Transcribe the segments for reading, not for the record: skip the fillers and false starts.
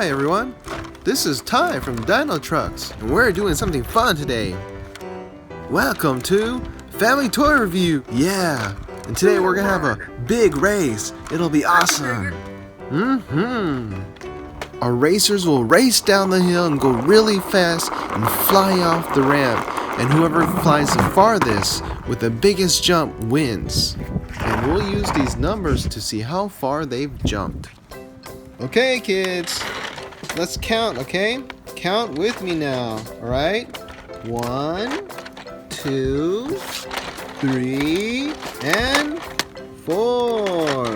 Hi everyone, this is Ty from Dinotrux, and we're doing something fun today. Welcome to Family Toy Review, yeah! And today we're gonna have a big race. It'll be awesome. Our racers will race down the hill and go really fast and fly off the ramp. And whoever flies the farthest with the biggest jump wins. And we'll use these numbers to see how far they've jumped. Okay, kids, let's count, okay? Count with me now, alright? 1, 2, 3, and 4.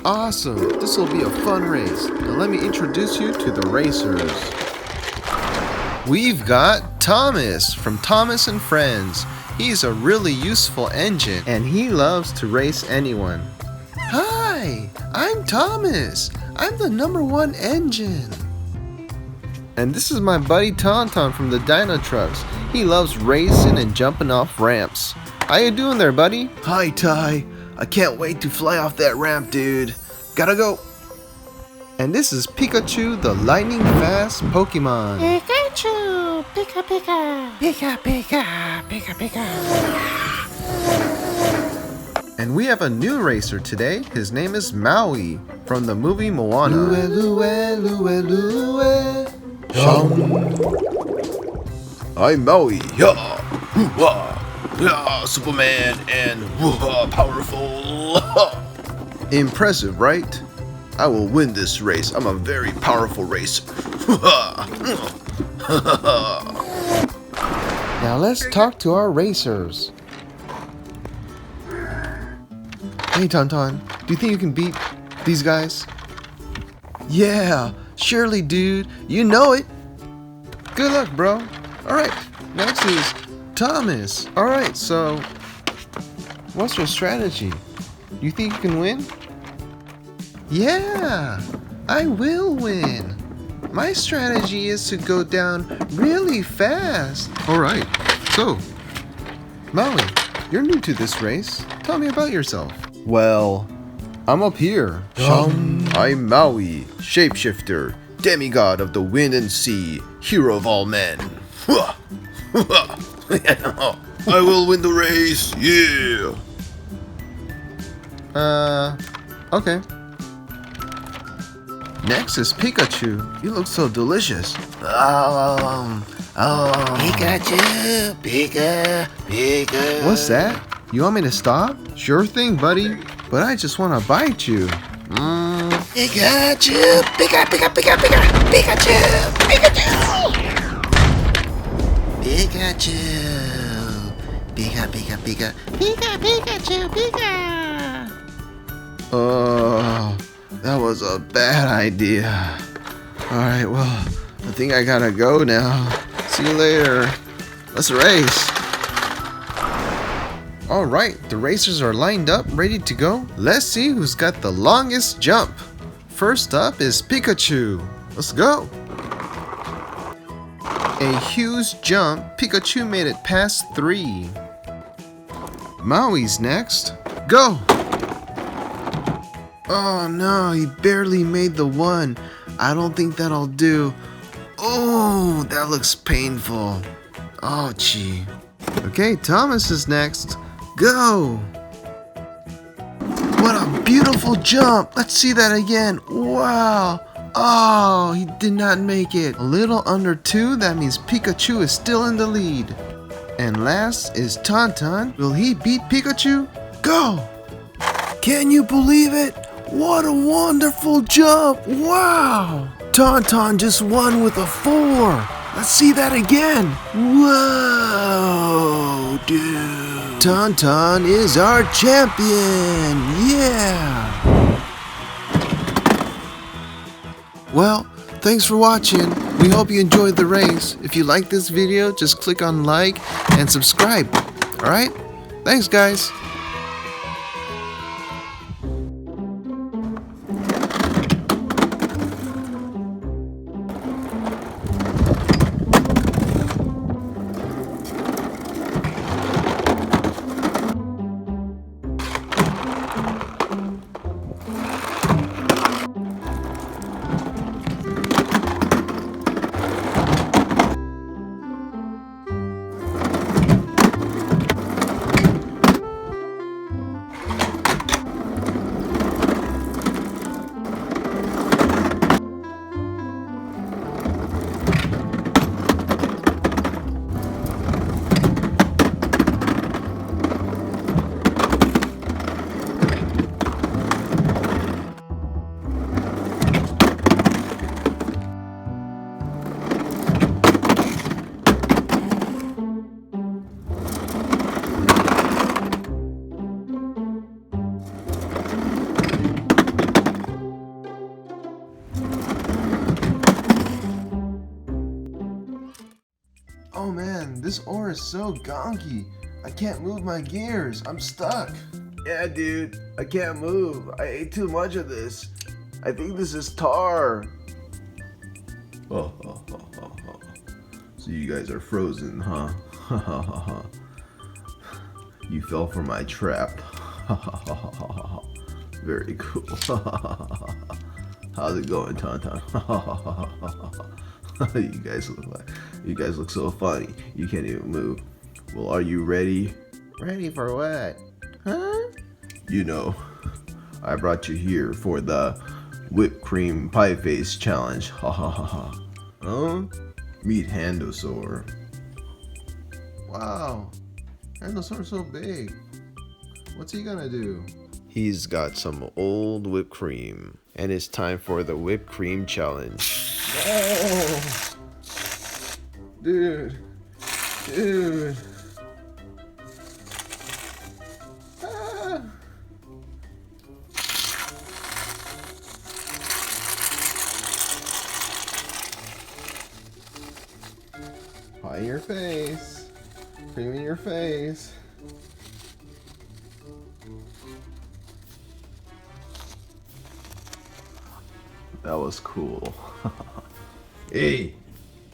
Awesome, this will be a fun race. Now let me introduce you to the racers. We've got Thomas from Thomas and Friends. He's a really useful engine and he loves to race anyone. Hi, I'm Thomas. I'm the #1 engine. And this is my buddy Tauntaun from the Dinotrux. He loves racing and jumping off ramps. How you doing there, buddy? Hi, Ty. I can't wait to fly off that ramp, dude. Gotta go. And this is Pikachu, the lightning fast Pokemon. Pikachu! Pika Pika! Pika Pika! Pika Pika! And we have a new racer today. His name is Maui from the movie Moana. Lue, lue, lue, lue. I'm Maui. Yeah. Yeah, Superman and powerful. Impressive, right? I will win this race. I'm a very powerful racer. Now let's talk to our racers. Hey Tauntaun, do you think you can beat these guys? Yeah, surely dude, you know it. Good luck, bro. Alright, next is Thomas. Alright, so what's your strategy? You think you can win? Yeah, I will win. My strategy is to go down really fast. Alright, so Maui, you're new to this race. Tell me about yourself. Well, I'm up here. I'm Maui, shapeshifter, demigod of the wind and sea, hero of all men. I will win the race, yeah. Okay. Next is Pikachu. You look so delicious. Pikachu! Pika! Pika! What's that? You want me to stop? Sure thing, buddy. But I just want to bite you. Pikachu! Pika! Pika! Pika! Pika! Pikachu! Pikachu! Pikachu! Pika! Pika! Pika! Pika! Pikachu! Pika! That was a bad idea. Alright, well, I think I gotta go now. See you later. Let's race. Alright, the racers are lined up, ready to go. Let's see who's got the longest jump. First up is Pikachu. Let's go. A huge jump. Pikachu made it past 3. Maui's next. Go! Oh no, he barely made the 1. I don't think that'll do. Oh, that looks painful. Oh, gee. Okay, Thomas is next. Go! What a beautiful jump! Let's see that again. Wow! Oh, he did not make it. A little under 2, that means Pikachu is still in the lead. And last is Tauntaun. Will he beat Pikachu? Go! Can you believe it? What a wonderful jump! Wow! Tauntaun just won with a 4. Let's see that again. Whoa, dude! Tauntaun is our champion! Yeah! Well, thanks for watching. We hope you enjoyed the race. If you like this video, just click on like and subscribe. Alright? Thanks, guys. Oh man, this ore is so gonky. I can't move my gears. I'm stuck. Yeah, dude, I can't move. I ate too much of this. I think this is tar. Oh. So you guys are frozen, huh? You fell for my trap. Very cool. How's it going, Tauntaun? You guys look so funny. You can't even move. Well, are you ready? Ready for what? Huh? You know, I brought you here for the whipped cream pie face challenge. Huh? Meet Handosaur. Wow, Handosaur's so big. What's he gonna do? He's got some old whipped cream, and it's time for the whipped cream challenge. Oh, dude. Ah. Pie in your face, cream in your face. That was cool. Hey,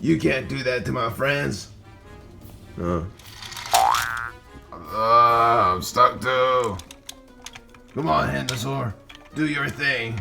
you can't do that to my friends. I'm stuck too. Come on, Handosaur, do your thing.